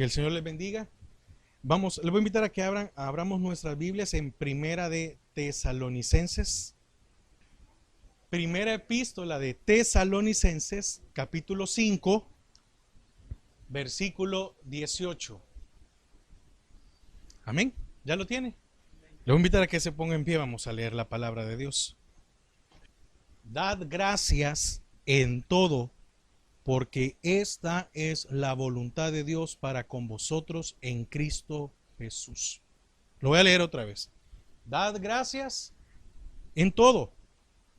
Que el Señor les bendiga. Vamos, les voy a invitar a que abramos nuestras Biblias en Primera de Tesalonicenses. Primera epístola de Tesalonicenses, capítulo 5, versículo 18. Amén. ¿Ya lo tiene? Le voy a invitar a que se ponga en pie. Vamos a leer la palabra de Dios. Dad gracias en todo, porque esta es la voluntad de Dios para con vosotros en Cristo Jesús. Lo voy a leer otra vez. Dad gracias en todo,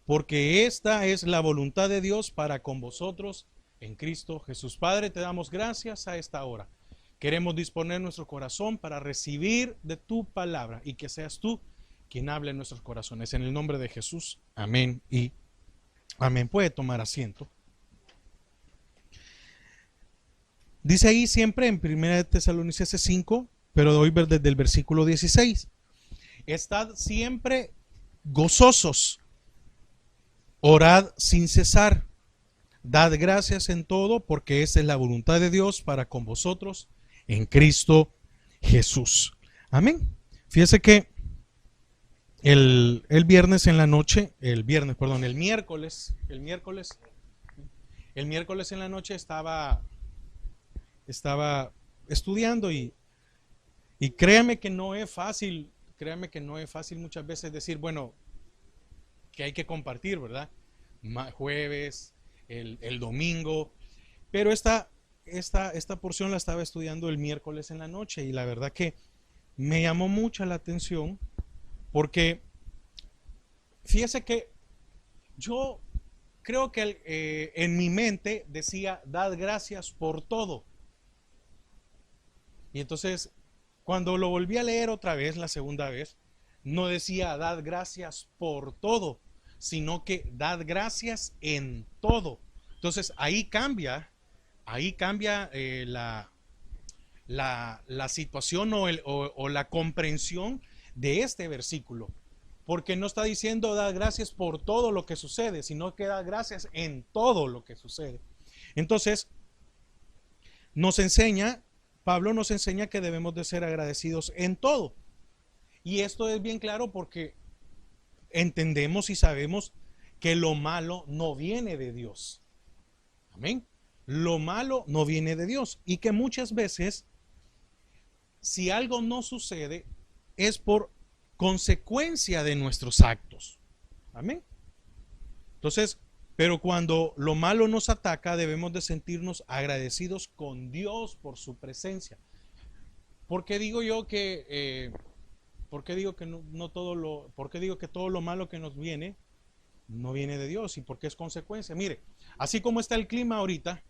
porque esta es la voluntad de Dios para con vosotros en Cristo Jesús. Padre, te damos gracias a esta hora. Queremos disponer nuestro corazón para recibir de tu palabra y que seas tú quien hable en nuestros corazones. En el nombre de Jesús, amén y amén. Puede tomar asiento. Dice ahí siempre en 1 Tesalonicenses 5, pero hoy desde el versículo 16. Estad siempre gozosos, orad sin cesar, dad gracias en todo, porque esta es la voluntad de Dios para con vosotros en Cristo Jesús. Amén. Fíjese que el miércoles en la noche estaba estudiando y créame que no es fácil muchas veces decir, bueno, que hay que compartir, ¿verdad? Jueves, el domingo, pero esta porción la estaba estudiando el miércoles en la noche y la verdad que me llamó mucho la atención porque fíjese que yo creo que en mi mente decía, dad gracias por todo. Y entonces, cuando lo volví a leer otra vez, la segunda vez, no decía dad gracias por todo, sino que dad gracias en todo. Entonces, ahí cambia la situación o la comprensión de este versículo. Porque no está diciendo dad gracias por todo lo que sucede, sino que dad gracias en todo lo que sucede. Entonces, Pablo nos enseña que debemos de ser agradecidos en todo. Y esto es bien claro porque entendemos y sabemos que lo malo no viene de Dios. Amén. Lo malo no viene de Dios. Y que muchas veces, si algo no sucede, es por consecuencia de nuestros actos. Amén. Entonces, pero cuando lo malo nos ataca, debemos de sentirnos agradecidos con Dios por su presencia. ¿Por qué digo yo que por qué digo que por qué digo que todo lo malo que nos viene no viene de Dios y por qué es consecuencia? Mire, así como está el clima ahorita,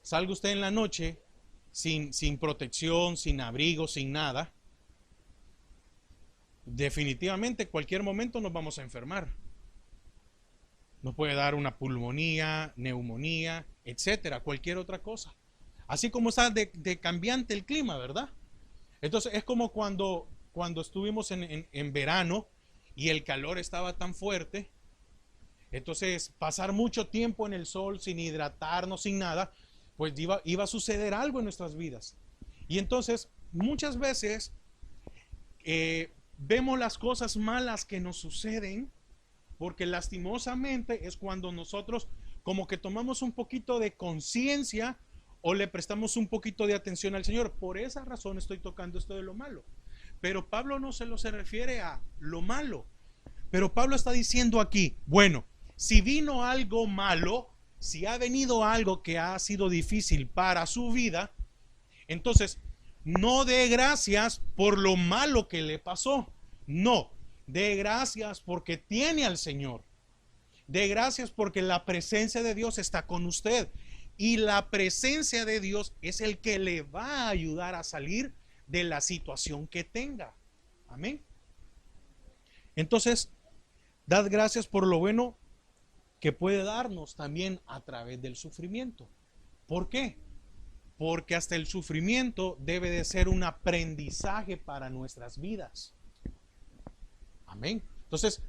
salga usted en la noche sin protección, sin abrigo, sin nada, definitivamente cualquier momento nos vamos a enfermar. Nos puede dar una pulmonía, neumonía, etcétera, cualquier otra cosa. Así como está de cambiante el clima, ¿verdad? Entonces es como cuando estuvimos en verano y el calor estaba tan fuerte. Entonces pasar mucho tiempo en el sol sin hidratarnos, sin nada, pues iba a suceder algo en nuestras vidas. Y entonces muchas veces vemos las cosas malas que nos suceden, porque lastimosamente es cuando nosotros como que tomamos un poquito de conciencia o le prestamos un poquito de atención al Señor. Por esa razón estoy tocando esto de lo malo. Pero Pablo no se refiere a lo malo. Pero Pablo está diciendo aquí, bueno, si vino algo malo, si ha venido algo que ha sido difícil para su vida, entonces no dé gracias por lo malo que le pasó. No, dé gracias porque tiene al Señor. Dé gracias porque la presencia de Dios está con usted. Y la presencia de Dios es el que le va a ayudar a salir de la situación que tenga. Amén. Entonces, dad gracias por lo bueno que puede darnos también a través del sufrimiento. ¿Por qué? Porque hasta el sufrimiento debe de ser un aprendizaje para nuestras vidas. Amén. Entonces,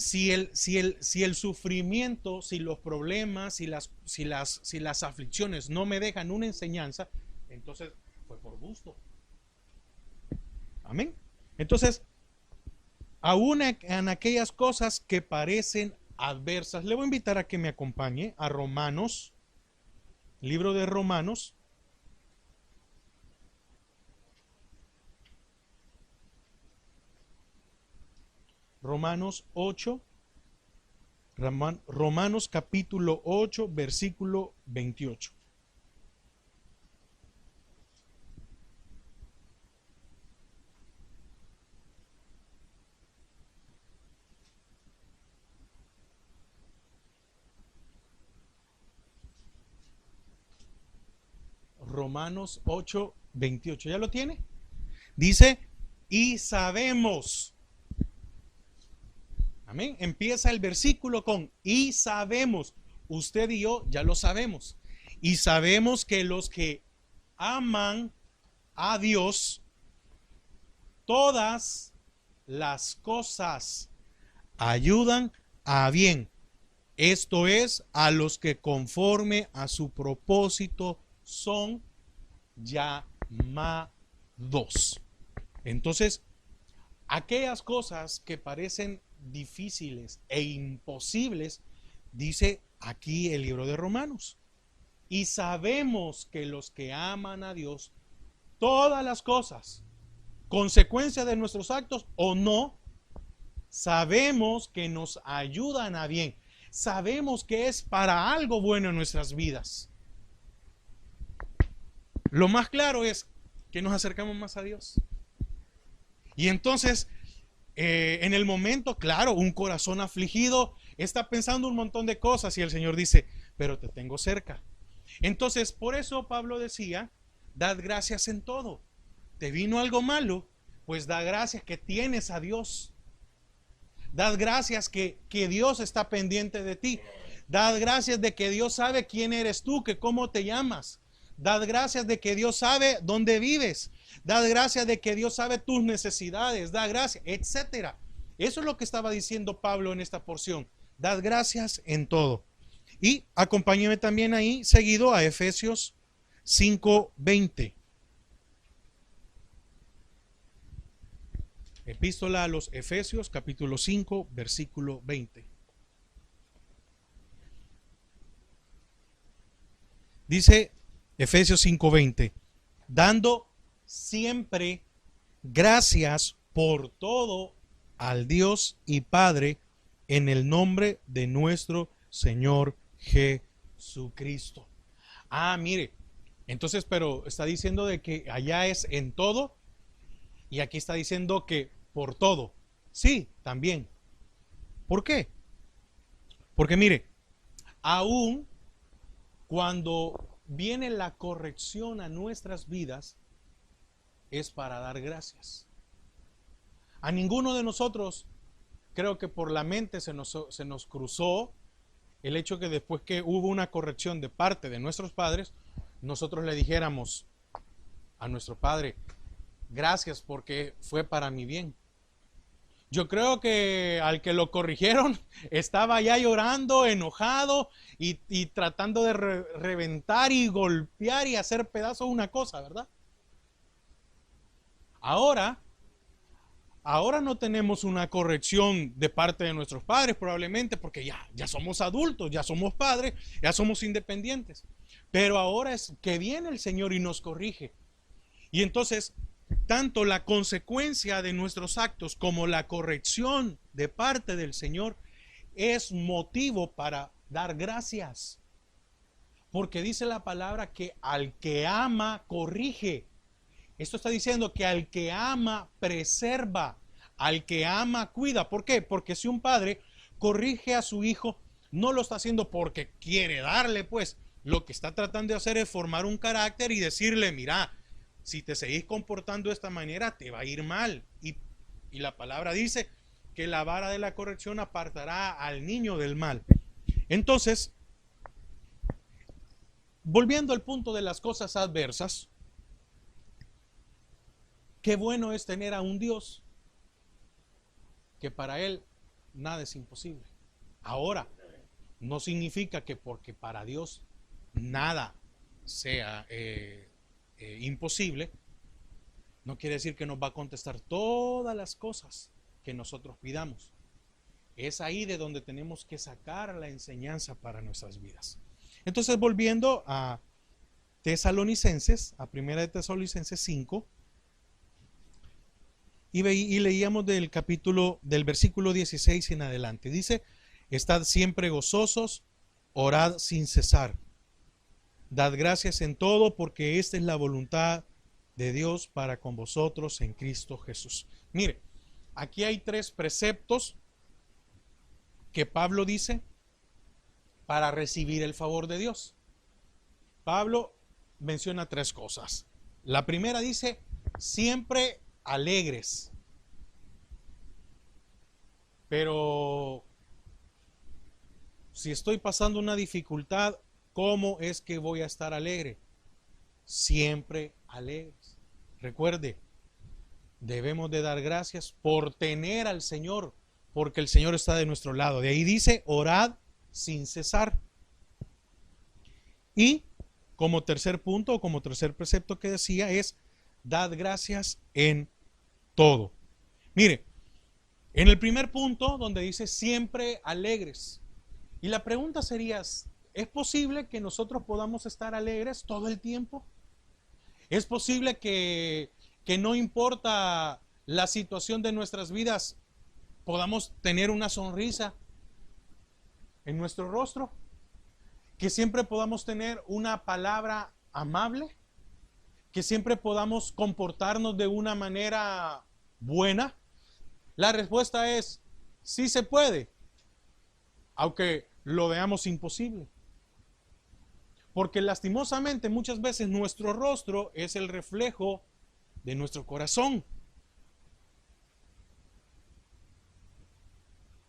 si el sufrimiento, si los problemas, si las aflicciones no me dejan una enseñanza, entonces fue por gusto. Amén. Entonces, aún en aquellas cosas que parecen adversas, le voy a invitar a que me acompañe a Romanos, libro de Romanos. Romanos 8, Romanos capítulo 8, versículo 28. Romanos 8, 28. ¿Ya lo tiene? Dice, y sabemos. Amén. Empieza el versículo con, y sabemos. Usted y yo ya lo sabemos. Y sabemos que los que aman a Dios, todas las cosas ayudan a bien. Esto es, a los que conforme a su propósito son llamados. Entonces, aquellas cosas que parecen difíciles e imposibles, dice aquí el libro de Romanos. Y sabemos que los que aman a Dios, todas las cosas, consecuencia de nuestros actos o no, sabemos que nos ayudan a bien. Sabemos que es para algo bueno en nuestras vidas. Lo más claro es que nos acercamos más a Dios. Y entonces, en el momento, claro, un corazón afligido está pensando un montón de cosas y el Señor dice, pero te tengo cerca. Entonces, por eso Pablo decía, dad gracias en todo. ¿Te vino algo malo? Pues da gracias que tienes a Dios. Dad gracias que Dios está pendiente de ti. Dad gracias de que Dios sabe quién eres tú, que cómo te llamas. Dad gracias de que Dios sabe dónde vives. Dad gracias de que Dios sabe tus necesidades. Dad gracias, etcétera. Eso es lo que estaba diciendo Pablo en esta porción. Dad gracias en todo. Y acompáñeme también ahí seguido a Efesios 5:20. Epístola a los Efesios, capítulo 5, versículo 20. Dice Efesios 5:20, dando siempre gracias por todo al Dios y Padre en el nombre de nuestro Señor Jesucristo. Ah, mire, entonces, pero está diciendo de que allá es en todo y aquí está diciendo que por todo. Sí, también. ¿Por qué? Porque mire, aún cuando viene la corrección a nuestras vidas, es para dar gracias. A ninguno de nosotros, creo que por la mente se nos cruzó el hecho que después que hubo una corrección de parte de nuestros padres, nosotros le dijéramos a nuestro padre, gracias porque fue para mi bien. Yo creo que al que lo corrigieron estaba ya llorando, enojado y tratando de reventar y golpear y hacer pedazos una cosa, ¿verdad? Ahora no tenemos una corrección de parte de nuestros padres probablemente porque ya somos adultos, ya somos padres, ya somos independientes. Pero ahora es que viene el Señor y nos corrige. Y entonces, tanto la consecuencia de nuestros actos como la corrección de parte del Señor es motivo para dar gracias. Porque dice la palabra que al que ama, corrige. Esto está diciendo que al que ama, preserva. Al que ama, cuida. ¿Por qué? Porque si un padre corrige a su hijo, no lo está haciendo porque quiere darle, pues. Lo que está tratando de hacer es formar un carácter y decirle, mira, si te seguís comportando de esta manera, te va a ir mal. Y la palabra dice que la vara de la corrección apartará al niño del mal. Entonces, volviendo al punto de las cosas adversas, qué bueno es tener a un Dios que para Él nada es imposible. Ahora, no significa que porque para Dios nada sea imposible, no quiere decir que nos va a contestar todas las cosas que nosotros pidamos. Es ahí de donde tenemos que sacar la enseñanza para nuestras vidas. Entonces, volviendo a Tesalonicenses, a 1 Tesalonicenses 5, y leíamos del versículo 16 en adelante. Dice: estad siempre gozosos, orad sin cesar. Dad gracias en todo, porque esta es la voluntad de Dios para con vosotros en Cristo Jesús. Mire, aquí hay 3 preceptos que Pablo dice para recibir el favor de Dios. Pablo menciona 3 cosas. La primera dice: siempre alegres. Pero si estoy pasando una dificultad, ¿cómo es que voy a estar alegre? Siempre alegres. Recuerde, debemos de dar gracias por tener al Señor, porque el Señor está de nuestro lado. De ahí dice: orad sin cesar. Y como tercer punto, o como tercer precepto que decía, es: dad gracias en todo. Mire, en el primer punto donde dice siempre alegres, y la pregunta sería: ¿es posible que nosotros podamos estar alegres todo el tiempo? ¿Es posible que no importa la situación de nuestras vidas, podamos tener una sonrisa en nuestro rostro? ¿Que siempre podamos tener una palabra amable? ¿Que siempre podamos comportarnos de una manera buena? La respuesta es: sí se puede, aunque lo veamos imposible. Porque lastimosamente muchas veces nuestro rostro es el reflejo de nuestro corazón.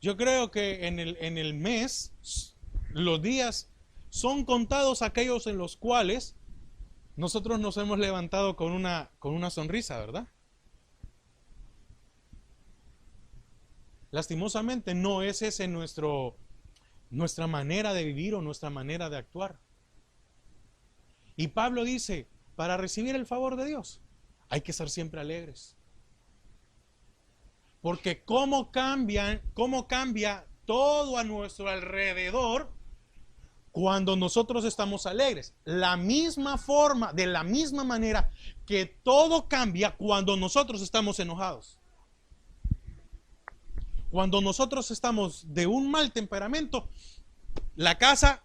Yo creo que en el mes, los días son contados aquellos en los cuales nosotros nos hemos levantado con una sonrisa, ¿verdad? Lastimosamente no es ese nuestra manera de vivir o nuestra manera de actuar. Y Pablo dice: para recibir el favor de Dios hay que estar siempre alegres. Porque cómo cambia todo a nuestro alrededor cuando nosotros estamos alegres. La misma forma, de la misma manera que todo cambia cuando nosotros estamos enojados. Cuando nosotros estamos de un mal temperamento, la casa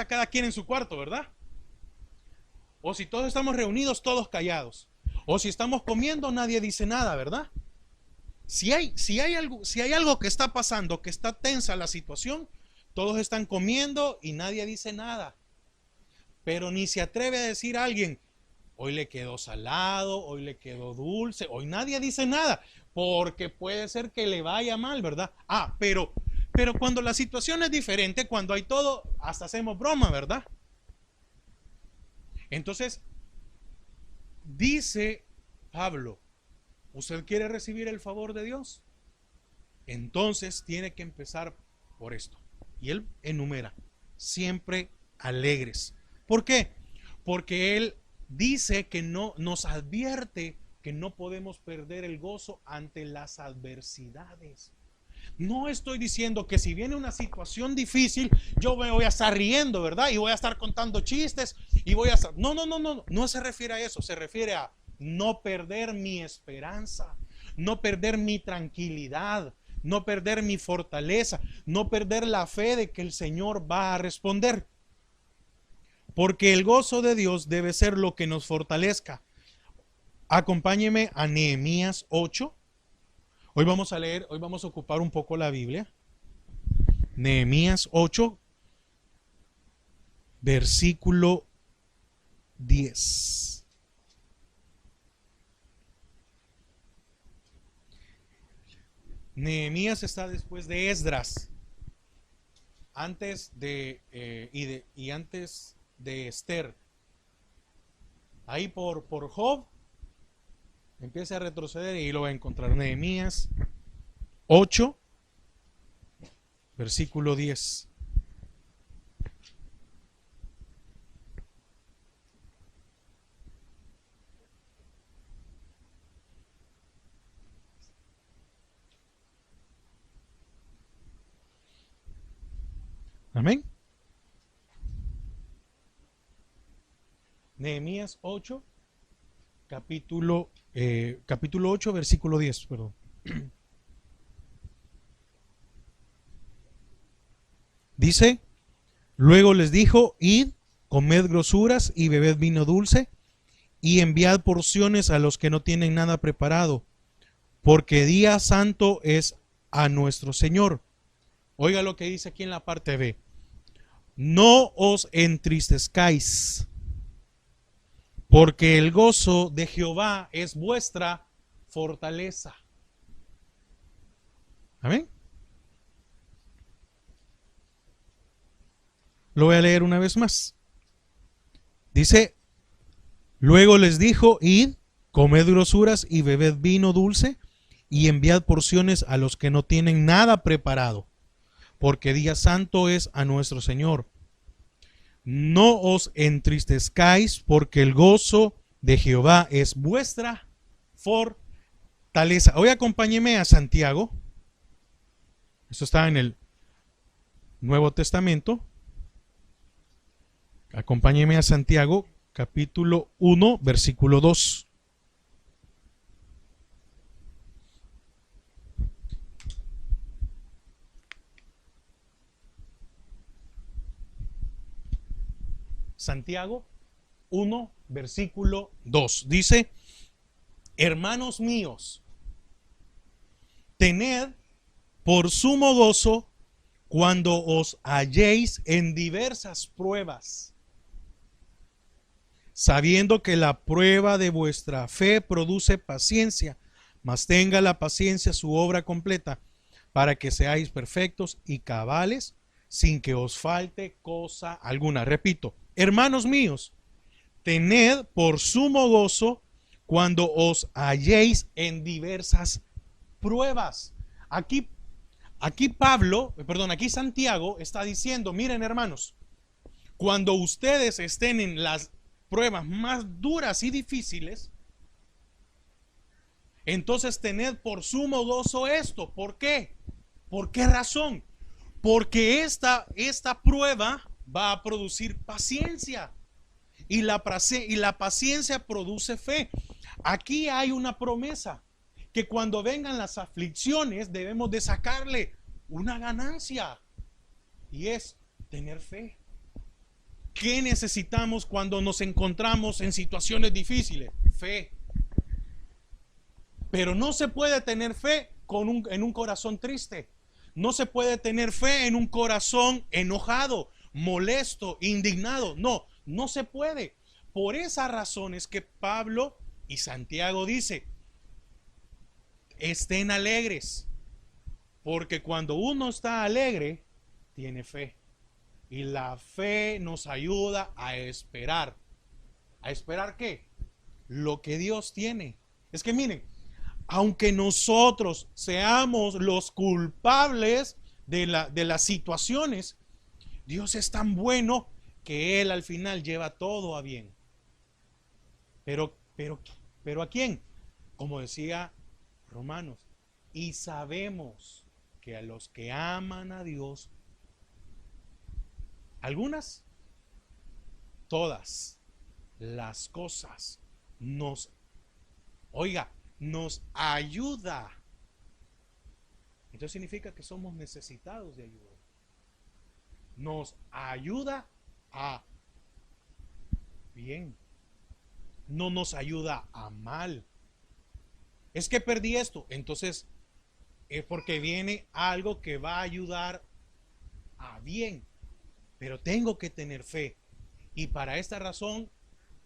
cada quien en su cuarto, ¿verdad? O si todos estamos reunidos, todos callados. O si estamos comiendo, nadie dice nada, ¿verdad? Si hay algo que está pasando, que está tensa la situación, todos están comiendo y nadie dice nada. Pero ni se atreve a decir a alguien: hoy le quedó salado, hoy le quedó dulce, hoy nadie dice nada, porque puede ser que le vaya mal, ¿verdad? Pero cuando la situación es diferente, cuando hay todo, hasta hacemos broma, ¿verdad? Entonces, dice Pablo: ¿usted quiere recibir el favor de Dios? Entonces tiene que empezar por esto. Y él enumera: siempre alegres. ¿Por qué? Porque él dice que nos advierte que no podemos perder el gozo ante las adversidades. No estoy diciendo que si viene una situación difícil, yo voy a estar riendo, ¿verdad? Y voy a estar contando chistes y voy a estar... No se refiere a eso. Se refiere a no perder mi esperanza, no perder mi tranquilidad, no perder mi fortaleza, no perder la fe de que el Señor va a responder. Porque el gozo de Dios debe ser lo que nos fortalezca. Acompáñeme a Nehemías 8. Hoy vamos a ocupar un poco la Biblia. Nehemías 8, versículo 10. Nehemías está después de Esdras, antes de Esther. Ahí por Job empieza a retroceder y lo va a encontrar. Nehemías 8, versículo 10. Amén. Nehemías 8, capítulo 8, versículo 10, perdón. Dice, luego les dijo, id, comed grosuras y bebed vino dulce, y enviad porciones a los que no tienen nada preparado, porque día santo es a nuestro Señor. Oiga lo que dice aquí en la parte B. No os entristezcáis, porque el gozo de Jehová es vuestra fortaleza. Amén. Lo voy a leer una vez más. Dice, luego les dijo, id, comed grosuras y bebed vino dulce, y enviad porciones a los que no tienen nada preparado, porque día santo es a nuestro Señor. No os entristezcáis, porque el gozo de Jehová es vuestra fortaleza. Hoy acompáñeme a Santiago. Esto está en el Nuevo Testamento. Acompáñeme a Santiago, capítulo 1, versículo 2. Santiago 1, versículo 2. Dice, hermanos míos, tened por sumo gozo cuando os halléis en diversas pruebas, sabiendo que la prueba de vuestra fe produce paciencia, mas tenga la paciencia su obra completa, para que seáis perfectos y cabales, sin que os falte cosa alguna. Repito, hermanos míos, tened por sumo gozo cuando os halléis en diversas pruebas. Aquí Santiago está diciendo, miren hermanos, cuando ustedes estén en las pruebas más duras y difíciles, entonces tened por sumo gozo esto. ¿Por qué? ¿Por qué razón? Porque esta prueba va a producir paciencia. Y la paciencia produce fe. Aquí hay una promesa, que cuando vengan las aflicciones debemos de sacarle una ganancia. Y es tener fe. ¿Qué necesitamos cuando nos encontramos en situaciones difíciles? Fe. Pero no se puede tener fe en un corazón triste. No se puede tener fe en un corazón enojado, molesto, indignado. No, no se puede. Por esa razón es que Pablo y Santiago dice, estén alegres. Porque cuando uno está alegre, tiene fe. Y la fe nos ayuda a esperar. ¿A esperar qué? Lo que Dios tiene. Es que miren, aunque nosotros seamos los culpables de las situaciones, Dios es tan bueno que Él al final lleva todo a bien. Pero ¿a quién? Como decía Romanos, y sabemos que a los que aman a Dios, algunas, todas las cosas nos ayuda. Esto significa que somos necesitados de ayuda. Nos ayuda a bien. No nos ayuda a mal. Es que perdí esto. Entonces es porque viene algo que va a ayudar a bien. Pero tengo que tener fe. Y para esta razón,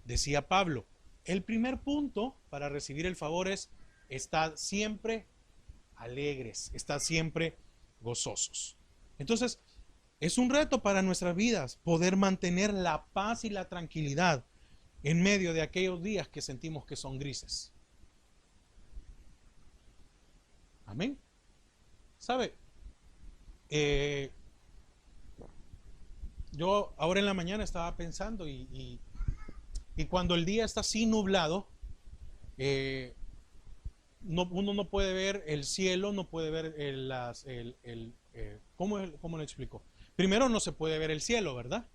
decía Pablo, el primer punto para recibir el favor es estar siempre alegres, estar siempre gozosos. Entonces, es un reto para nuestras vidas poder mantener la paz y la tranquilidad en medio de aquellos días que sentimos que son grises. Amén. ¿Sabe? Eh, yo ahora en la mañana estaba pensando y cuando el día está así nublado, eh, uno no puede ver el cielo, no puede ver ¿cómo le explico? Primero no se puede ver el cielo, ¿verdad?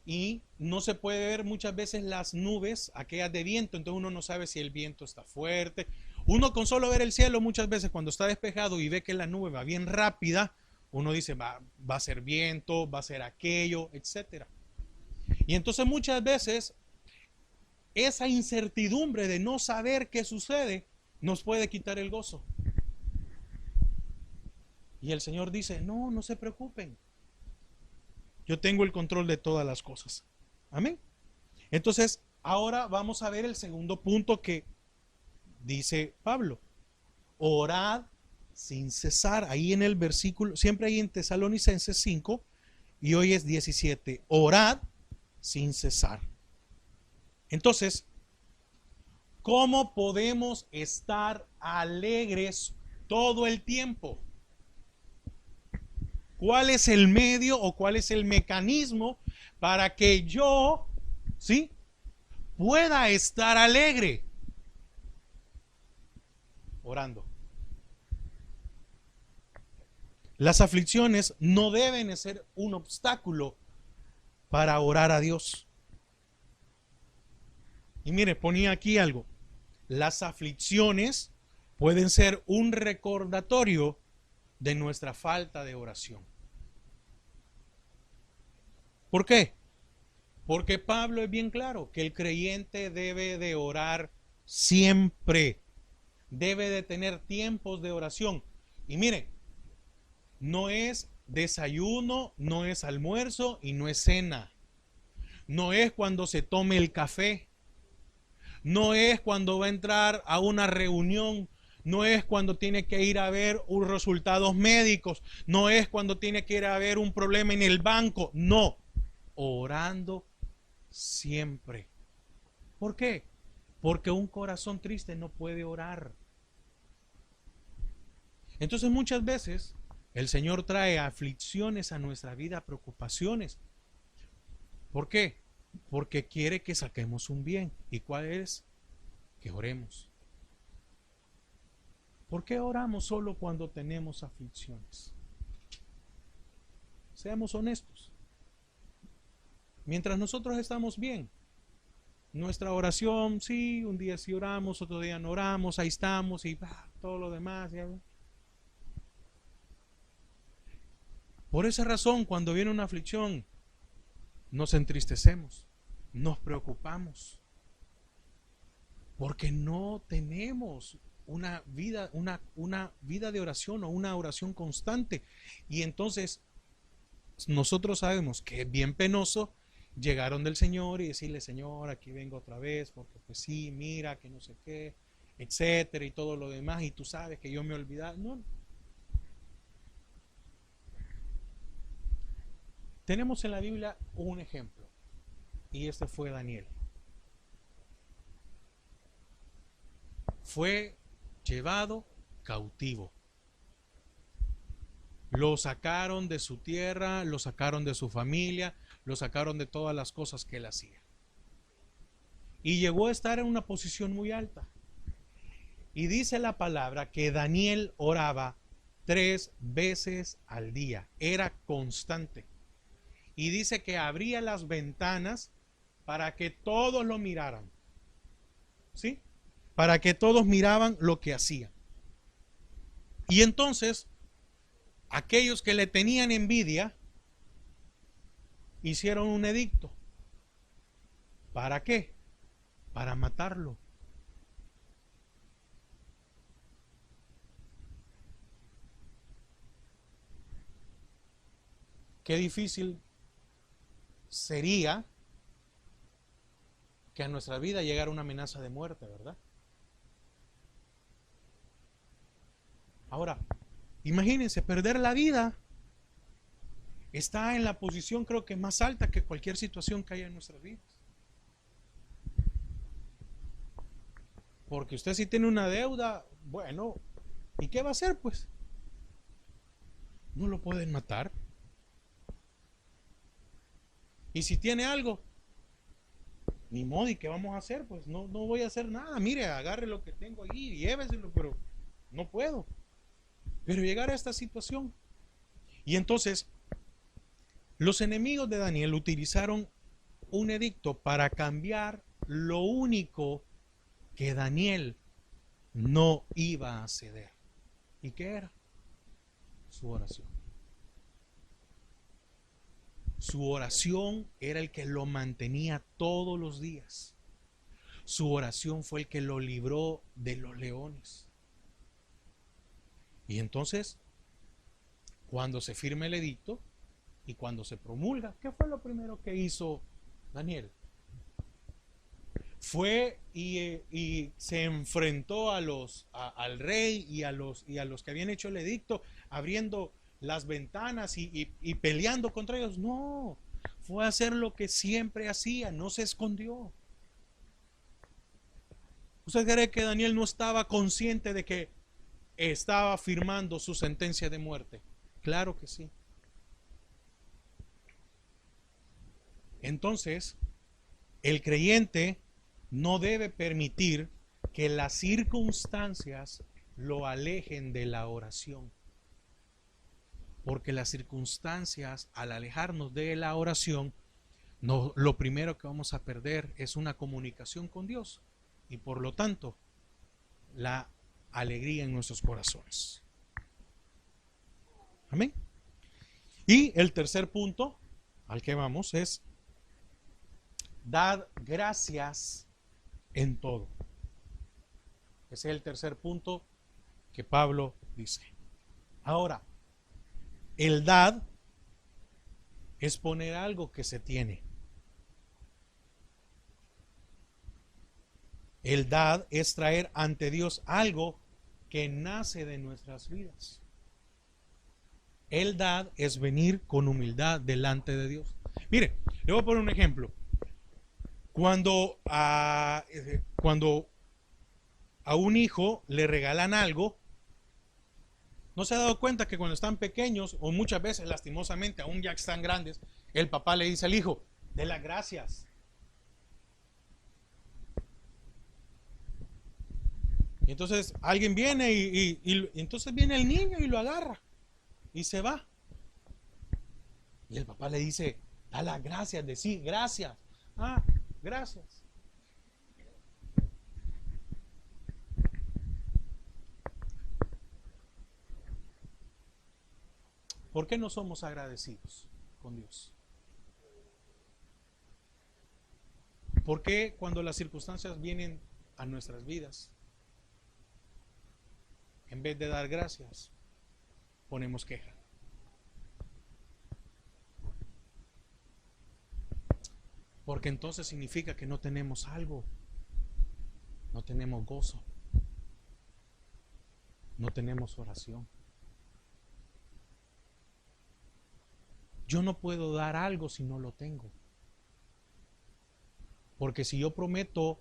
Y no se puede ver muchas veces las nubes, aquellas de viento, entonces uno no sabe si el viento está fuerte. Uno con solo ver el cielo muchas veces cuando está despejado y ve que la nube va bien rápida, uno dice va a ser viento, va a ser aquello, etcétera. Y entonces muchas veces esa incertidumbre de no saber qué sucede nos puede quitar el gozo. Y el Señor dice, no, no se preocupen. Yo tengo el control de todas las cosas. Amén. Entonces, ahora vamos a ver el segundo punto que dice Pablo. Orad sin cesar. Ahí en el versículo, siempre ahí en Tesalonicenses 5 y hoy es 17. Orad sin cesar. Entonces, ¿cómo podemos estar alegres todo el tiempo? ¿Cuál es el medio o cuál es el mecanismo para que yo, ¿sí?, pueda estar alegre? Orando. Las aflicciones no deben ser un obstáculo para orar a Dios. Y mire, ponía aquí algo. Las aflicciones pueden ser un recordatorio de nuestra falta de oración. ¿Por qué? Porque Pablo es bien claro que el creyente debe de orar siempre. Debe de tener tiempos de oración. Y mire, no es desayuno, no es almuerzo y no es cena. No es cuando se tome el café. No es cuando va a entrar a una reunión. No es cuando tiene que ir a ver unos resultados médicos. No es cuando tiene que ir a ver un problema en el banco. No. Orando siempre. ¿Por qué? Porque un corazón triste no puede orar. Entonces muchas veces el Señor trae aflicciones a nuestra vida, preocupaciones. ¿Por qué? Porque quiere que saquemos un bien. ¿Y cuál es? Que oremos. ¿Por qué oramos solo cuando tenemos aflicciones? Seamos honestos. Mientras nosotros estamos bien, nuestra oración, sí, un día sí oramos, otro día no oramos, ahí estamos y todo lo demás. ¿Ya? Por esa razón, cuando viene una aflicción, nos entristecemos, nos preocupamos, porque no tenemos una vida de oración o una oración constante. Y entonces nosotros sabemos que es bien penoso llegar donde el Señor y decirle, Señor, aquí vengo otra vez, porque pues sí, mira, que no sé qué, etcétera, y todo lo demás, y tú sabes que yo me he olvidado. No. Tenemos en la Biblia un ejemplo, y este fue Daniel. Fue llevado cautivo. Lo sacaron de su tierra, lo sacaron de su familia, lo sacaron de todas las cosas que él hacía. Y llegó a estar en una posición muy alta. Y dice la palabra que Daniel oraba 3 veces al día. Era constante. Y dice que abría las ventanas para que todos lo miraran. ¿Sí? Para que todos miraban lo que hacía. Y entonces, aquellos que le tenían envidia hicieron un edicto. ¿Para qué? Para matarlo. Qué difícil sería que a nuestra vida llegara una amenaza de muerte, ¿verdad? Ahora, imagínense, perder la vida está en la posición, creo que más alta que cualquier situación que haya en nuestras vidas. Porque usted si tiene una deuda, bueno, ¿y qué va a hacer pues? no lo pueden matar. Y si tiene algo, ni modo, ¿y qué vamos a hacer? Pues no voy a hacer nada. Mire, agarre lo que tengo ahí y lléveselo, pero no puedo. Pero llegar a esta situación. Y entonces, los enemigos de Daniel utilizaron un edicto para cambiar lo único que Daniel no iba a ceder. ¿Y qué era? Su oración. Su oración era el que lo mantenía todos los días. Su oración fue el que lo libró de los leones. Y entonces, cuando se firma el edicto y cuando se promulga, ¿qué fue lo primero que hizo Daniel? Fue y se enfrentó al rey y a los que habían hecho el edicto, abriendo las ventanas y peleando contra ellos. No, fue a hacer lo que siempre hacía, no se escondió. ¿Usted cree que Daniel no estaba consciente de que estaba firmando su sentencia de muerte? Claro que sí. Entonces, el creyente no debe permitir que las circunstancias lo alejen de la oración. Porque las circunstancias, al alejarnos de la oración, lo primero que vamos a perder es una comunicación con Dios y por lo tanto la alegría en nuestros corazones. Amén. Y el tercer punto al que vamos es: dad gracias en todo. Ese es el tercer punto que Pablo dice. Ahora, el dad es poner algo que se tiene. El dad es traer ante Dios algo que nace de nuestras vidas. El dad es venir con humildad delante de Dios. Mire, le voy a poner un ejemplo. Cuando a un hijo le regalan algo, ¿no se ha dado cuenta que cuando están pequeños, o muchas veces lastimosamente aún ya están grandes, el papá le dice al hijo, de las gracias? Y entonces alguien viene y entonces viene el niño y lo agarra y se va. Y el papá le dice, da las gracias, decí gracias. Ah, gracias. ¿Por qué no somos agradecidos con Dios? ¿Por qué cuando las circunstancias vienen a nuestras vidas, en vez de dar gracias, ponemos queja? Porque entonces significa que no tenemos algo, no tenemos gozo, no tenemos oración. Yo no puedo dar algo si no lo tengo. Porque si yo prometo,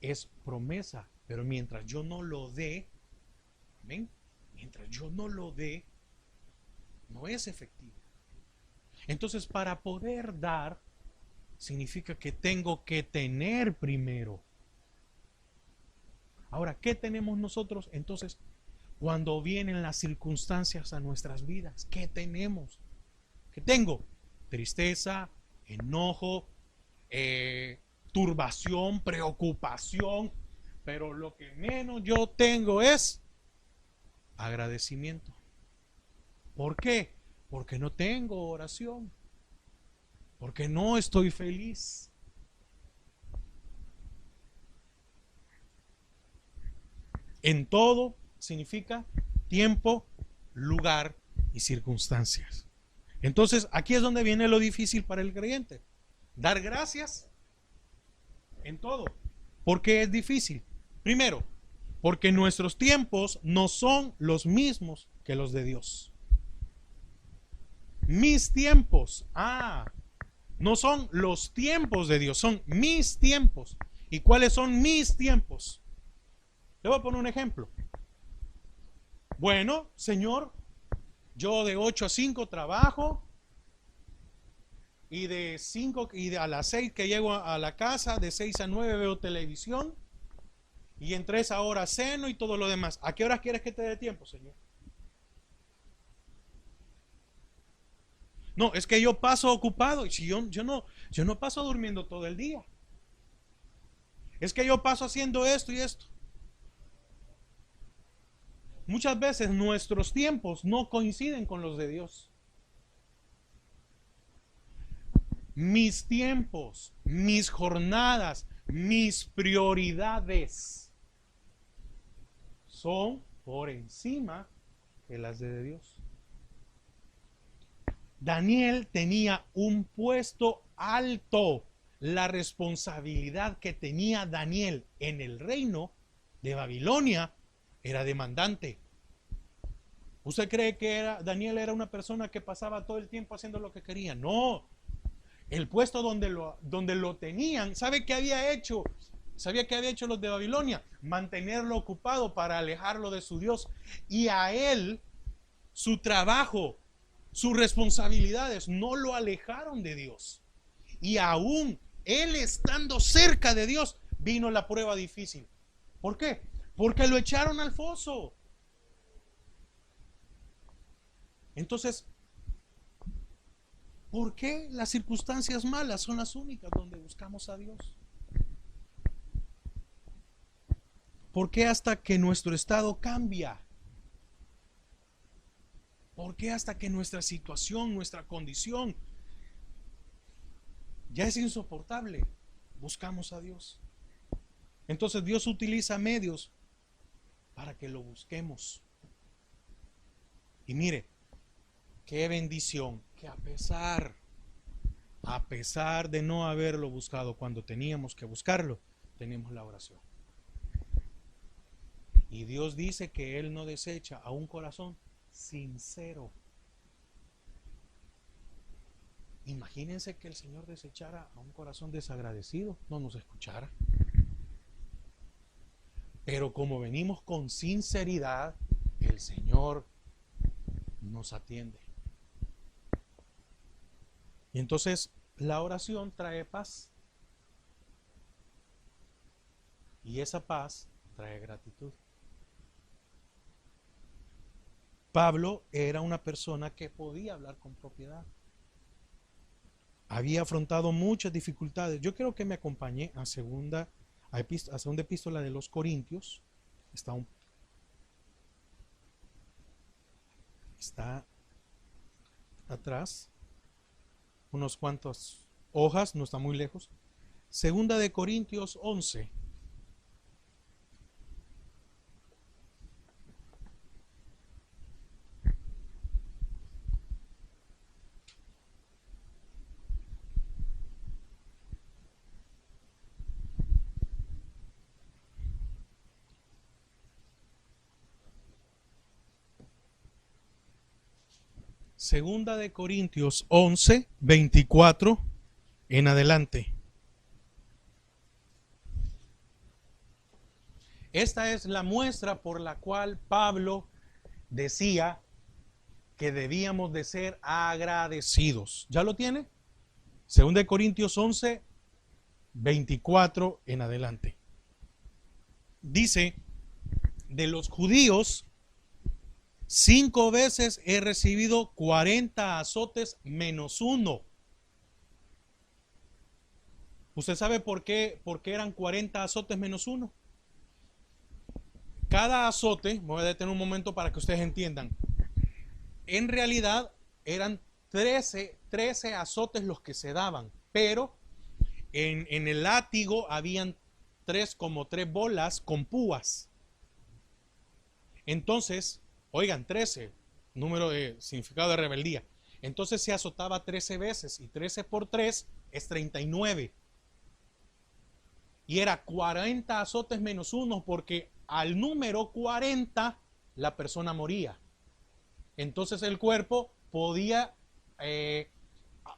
es promesa, pero mientras yo no lo dé, ¿ven? Mientras yo no lo dé, no es efectivo. Entonces, para poder dar, significa que tengo que tener primero. Ahora, ¿qué tenemos nosotros? Entonces, cuando vienen las circunstancias a nuestras vidas, ¿qué tenemos? ¿Qué tengo? Tristeza, enojo, turbación, preocupación. Pero lo que menos yo tengo es agradecimiento. ¿Por qué? Porque no tengo oración. Porque no estoy feliz. En todo significa tiempo, lugar y circunstancias. Entonces, aquí es donde viene lo difícil para el creyente. Dar gracias en todo. ¿Por qué es difícil? Primero, porque nuestros tiempos no son los mismos que los de Dios. Mis tiempos, no son los tiempos de Dios, son mis tiempos. ¿Y cuáles son mis tiempos? Le voy a poner un ejemplo. Bueno, Señor, Yo de 8 a 5 trabajo y de 5 a las 6 que llego a la casa, de 6 a 9 veo televisión y en 3 horas ceno y todo lo demás. ¿A qué horas quieres que te dé tiempo, Señor? No, es que yo paso ocupado y si yo no paso durmiendo todo el día. Es que yo paso haciendo esto y esto. Muchas veces nuestros tiempos no coinciden con los de Dios. Mis tiempos, mis jornadas, mis prioridades son por encima de las de Dios. Daniel tenía un puesto alto. La responsabilidad que tenía Daniel en el reino de Babilonia era demandante. ¿Usted cree que Daniel era una persona que pasaba todo el tiempo haciendo lo que quería? No. El puesto donde lo tenían, ¿sabe qué había hecho? ¿Sabía qué había hecho los de Babilonia? Mantenerlo ocupado para alejarlo de su Dios. Y a él, su trabajo, sus responsabilidades no lo alejaron de Dios. Y aún él estando cerca de Dios, vino la prueba difícil. ¿Por qué? Porque lo echaron al foso. Entonces, ¿por qué las circunstancias malas son las únicas donde buscamos a Dios? ¿Por qué hasta que nuestro estado cambia? ¿Por qué hasta que nuestra situación, nuestra condición ya es insoportable, buscamos a Dios? Entonces Dios utiliza medios para que lo busquemos. Y mire, qué bendición que a pesar de no haberlo buscado cuando teníamos que buscarlo, tenemos la oración. Y Dios dice que Él no desecha a un corazón sincero. Imagínense que el Señor desechara a un corazón desagradecido, no nos escuchara. Pero como venimos con sinceridad, el Señor nos atiende. Y entonces la oración trae paz. Y esa paz trae gratitud. Pablo era una persona que podía hablar con propiedad. Había afrontado muchas dificultades. Yo quiero que me acompañe a segunda epístola de los Corintios. Está atrás, unos cuantos hojas, no está muy lejos. Segunda de Corintios 11. Segunda de Corintios 11, 24 en adelante. Esta es la muestra por la cual Pablo decía que debíamos de ser agradecidos. ¿Ya lo tiene? Segunda de Corintios 11, 24 en adelante. Dice, de los judíos, 5 veces he recibido 40 azotes menos uno. ¿Usted sabe por qué eran 40 azotes menos uno? Cada azote, voy a detener un momento para que ustedes entiendan. En realidad eran 13 azotes los que se daban, pero en el látigo habían como tres bolas con púas. Entonces, oigan, 13, número de significado de rebeldía. Entonces se azotaba 13 veces y 13 por 3 es 39. Y era 40 azotes menos uno porque al número 40 la persona moría. Entonces el cuerpo podía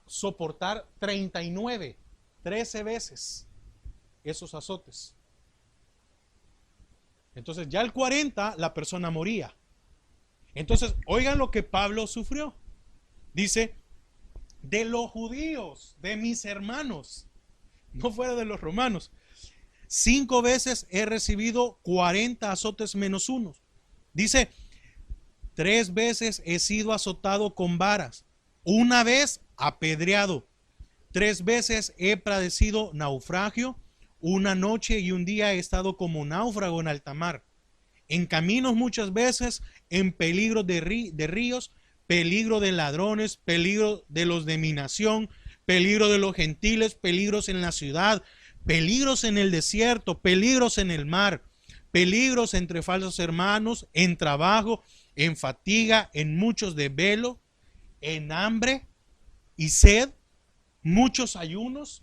soportar 39, 13 veces esos azotes. Entonces ya el 40 la persona moría. Entonces, oigan lo que Pablo sufrió. Dice, de los judíos, de mis hermanos, no fuera de los romanos, 5 veces he recibido 40 azotes menos uno. Dice, 3 veces he sido azotado con varas, una vez apedreado, 3 veces he padecido naufragio, una noche y un día he estado como náufrago en alta mar, en caminos muchas veces, en peligro de ríos, peligro de ladrones, peligro de los de mi nación, peligro de los gentiles, peligros en la ciudad, peligros en el desierto, peligros en el mar, peligros entre falsos hermanos, en trabajo, en fatiga, en muchos desvelos, en hambre y sed, muchos ayunos,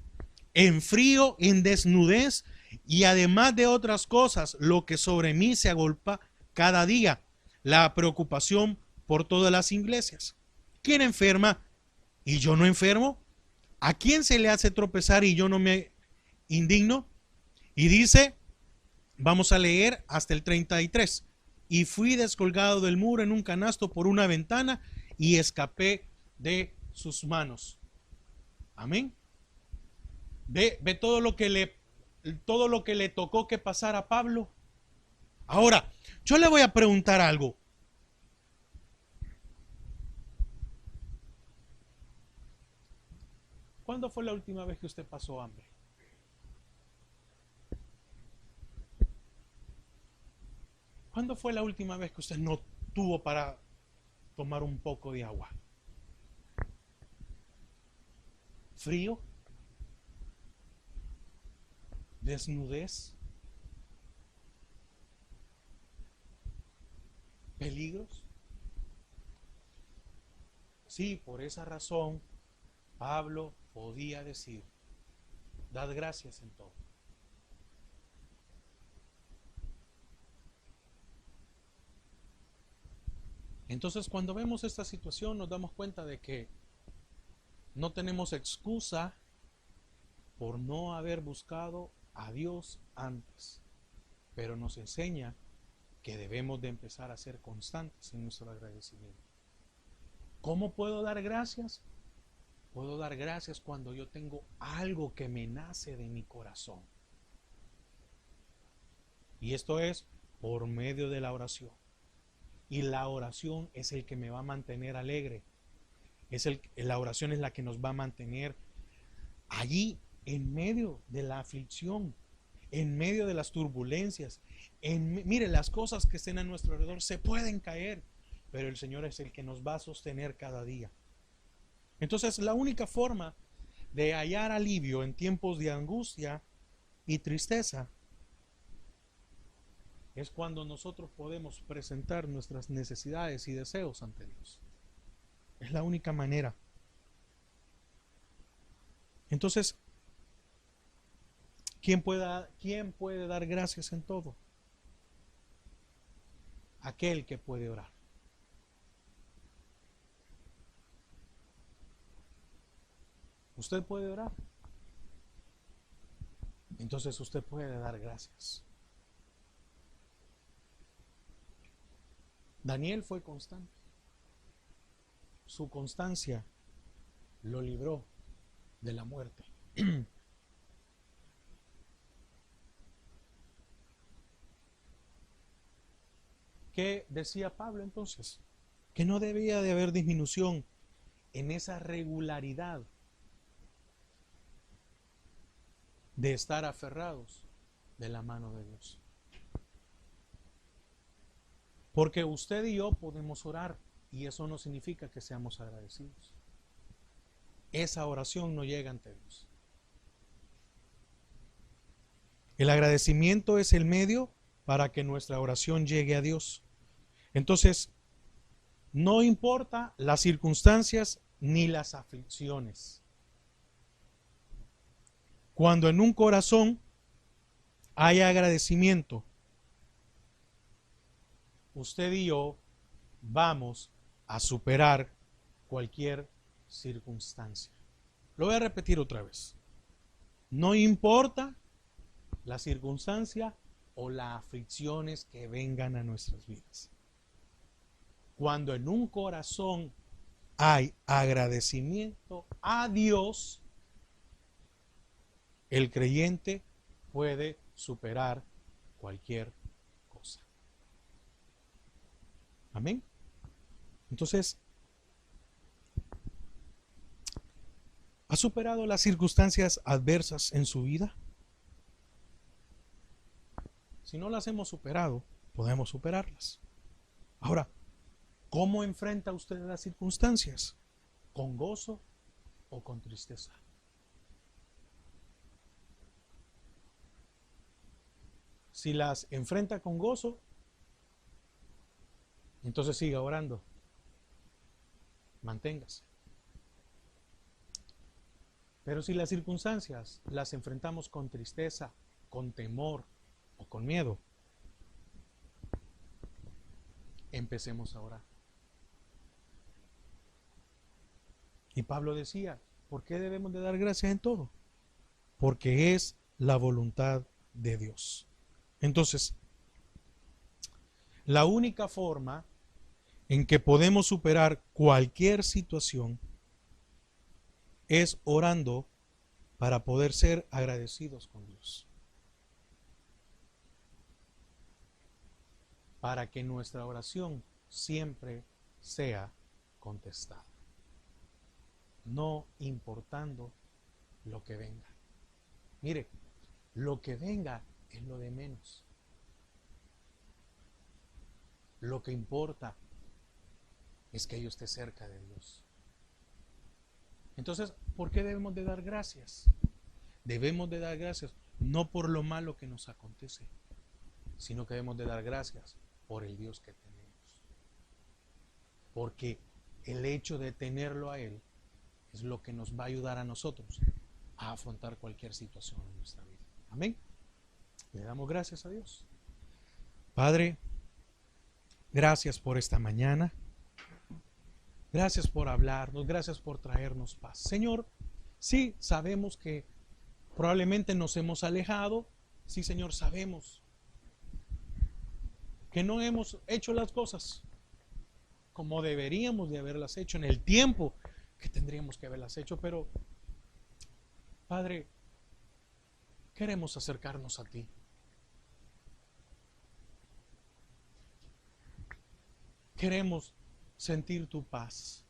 en frío, en desnudez, y además de otras cosas, lo que sobre mí se agolpa cada día, la preocupación por todas las iglesias. ¿Quién enferma y yo no enfermo? ¿A quién se le hace tropezar y yo no me indigno? Y dice, vamos a leer hasta el 33. Y fui descolgado del muro en un canasto por una ventana y escapé de sus manos. Amén. Ve todo lo que le tocó que pasar a Pablo. Ahora, yo le voy a preguntar algo. ¿Cuándo fue la última vez que usted pasó hambre? ¿Cuándo fue la última vez que usted no tuvo para tomar un poco de agua? ¿Frío? ¿Desnudez? ¿Peligros? Sí, por esa razón Pablo podía decir, dad gracias en todo. Entonces, cuando vemos esta situación, nos damos cuenta de que no tenemos excusa por no haber buscado a Dios antes, pero nos enseña que debemos de empezar a ser constantes en nuestro agradecimiento. ¿Cómo puedo dar gracias? Puedo dar gracias cuando yo tengo algo que me nace de mi corazón. Y esto es por medio de la oración. Y la oración es el que me va a mantener alegre. La oración es la que nos va a mantener allí en medio de la aflicción, en medio de las turbulencias. Mire, las cosas que estén a nuestro alrededor se pueden caer, pero el Señor es el que nos va a sostener cada día. Entonces, la única forma de hallar alivio en tiempos de angustia y tristeza es cuando nosotros podemos presentar nuestras necesidades y deseos ante Dios. Es la única manera. Entonces, ¿quién puede dar gracias en todo? Aquel que puede orar. ¿Usted puede orar? Entonces usted puede dar gracias. Daniel fue constante. Su constancia lo libró de la muerte. ¿Qué decía Pablo entonces? Que no debía de haber disminución en esa regularidad de estar aferrados de la mano de Dios. Porque usted y yo podemos orar y eso no significa que seamos agradecidos. Esa oración no llega ante Dios. El agradecimiento es el medio para que nuestra oración llegue a Dios. Entonces, no importa las circunstancias ni las aflicciones. Cuando en un corazón hay agradecimiento, usted y yo vamos a superar cualquier circunstancia. Lo voy a repetir otra vez. No importa la circunstancia o las aflicciones que vengan a nuestras vidas. Cuando en un corazón hay agradecimiento a Dios, el creyente puede superar cualquier cosa. Amén. Entonces, ¿ha superado las circunstancias adversas en su vida? Si no las hemos superado, podemos superarlas. Ahora, ¿cómo enfrenta usted las circunstancias? ¿Con gozo o con tristeza? Si las enfrenta con gozo, entonces siga orando. Manténgase. Pero si las circunstancias las enfrentamos con tristeza, con temor o con miedo, empecemos a orar. Y Pablo decía, ¿por qué debemos de dar gracias en todo? Porque es la voluntad de Dios. Entonces, la única forma en que podemos superar cualquier situación es orando para poder ser agradecidos con Dios. Para que nuestra oración siempre sea contestada. No importando lo que venga. Mire, lo que venga es lo de menos. Lo que importa es que yo esté cerca de Dios. Entonces, ¿por qué debemos de dar gracias? Debemos de dar gracias no por lo malo que nos acontece, sino que debemos de dar gracias por el Dios que tenemos. Porque el hecho de tenerlo a Él es lo que nos va a ayudar a nosotros a afrontar cualquier situación en nuestra vida. Amén. Le damos gracias a Dios. Padre, gracias por esta mañana. Gracias por hablarnos, gracias por traernos paz. Señor, sí, sabemos que probablemente nos hemos alejado. Sí, Señor, sabemos que no hemos hecho las cosas como deberíamos de haberlas hecho en el tiempo que tendríamos que haberlas hecho. Pero, Padre, queremos acercarnos a ti. Queremos sentir tu paz.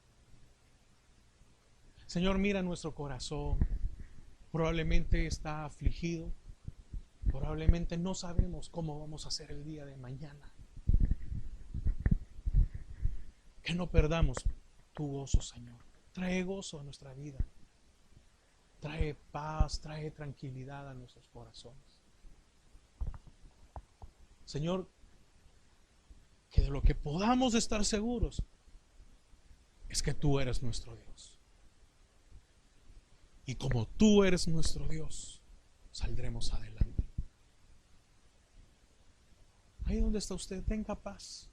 Señor, mira nuestro corazón. Probablemente está afligido. Probablemente no sabemos cómo vamos a hacer el día de mañana. Que no perdamos tu gozo, Señor. Trae gozo a nuestra vida. Trae paz, trae tranquilidad a nuestros corazones. Señor, que de lo que podamos estar seguros es que tú eres nuestro Dios. Y como tú eres nuestro Dios, saldremos adelante. Ahí donde está usted, tenga paz,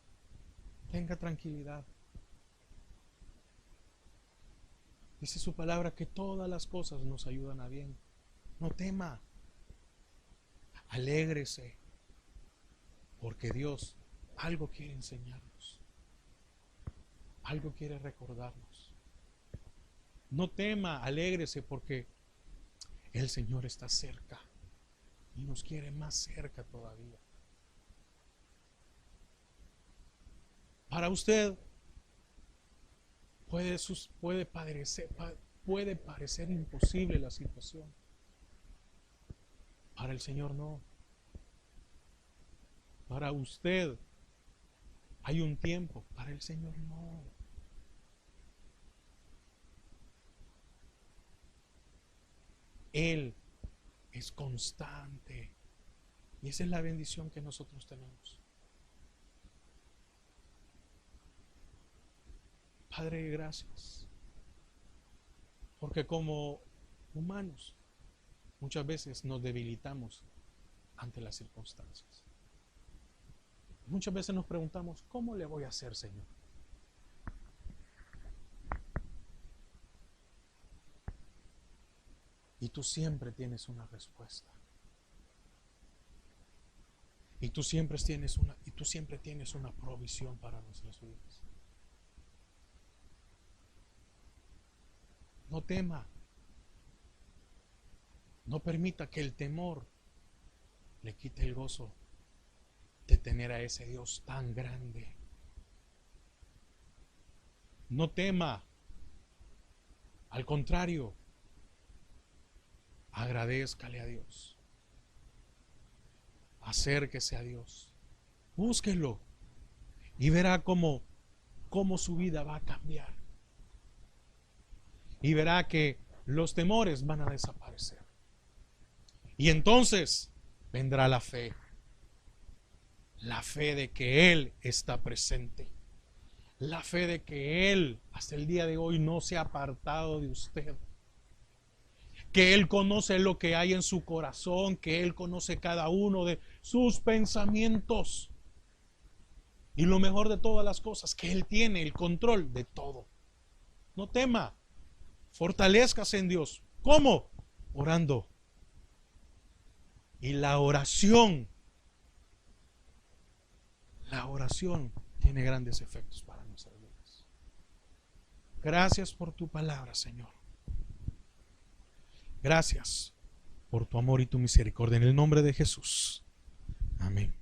tenga tranquilidad. Dice su palabra que todas las cosas nos ayudan a bien. No tema, alégrese, porque Dios algo quiere enseñarnos, algo quiere recordarnos. No tema, alégrese, porque el Señor está cerca y nos quiere más cerca todavía. Para usted puede parecer imposible la situación. Para el Señor no. Para usted hay un tiempo, para el Señor no. Él es constante. Y esa es la bendición que nosotros tenemos. Padre, gracias. Porque como humanos, muchas veces nos debilitamos ante las circunstancias. Muchas veces nos preguntamos, ¿cómo le voy a hacer, Señor? Y tú siempre tienes una respuesta. Y tú siempre tienes una provisión para nuestras vidas. No tema. No permita que el temor le quite el gozo de tener a ese Dios tan grande. No tema. Al contrario, agradézcale a Dios. Acérquese a Dios. Búsquelo y verá cómo su vida va a cambiar. Y verá que los temores van a desaparecer. Y entonces vendrá la fe. La fe de que Él está presente. La fe de que Él hasta el día de hoy no se ha apartado de usted. Que Él conoce lo que hay en su corazón. Que Él conoce cada uno de sus pensamientos. Y lo mejor de todas las cosas, que Él tiene el control de todo. No tema. Fortalézcase en Dios. ¿Cómo? Orando. Y la oración tiene grandes efectos para nuestras vidas. Gracias por tu palabra, Señor. Gracias por tu amor y tu misericordia. En el nombre de Jesús. Amén.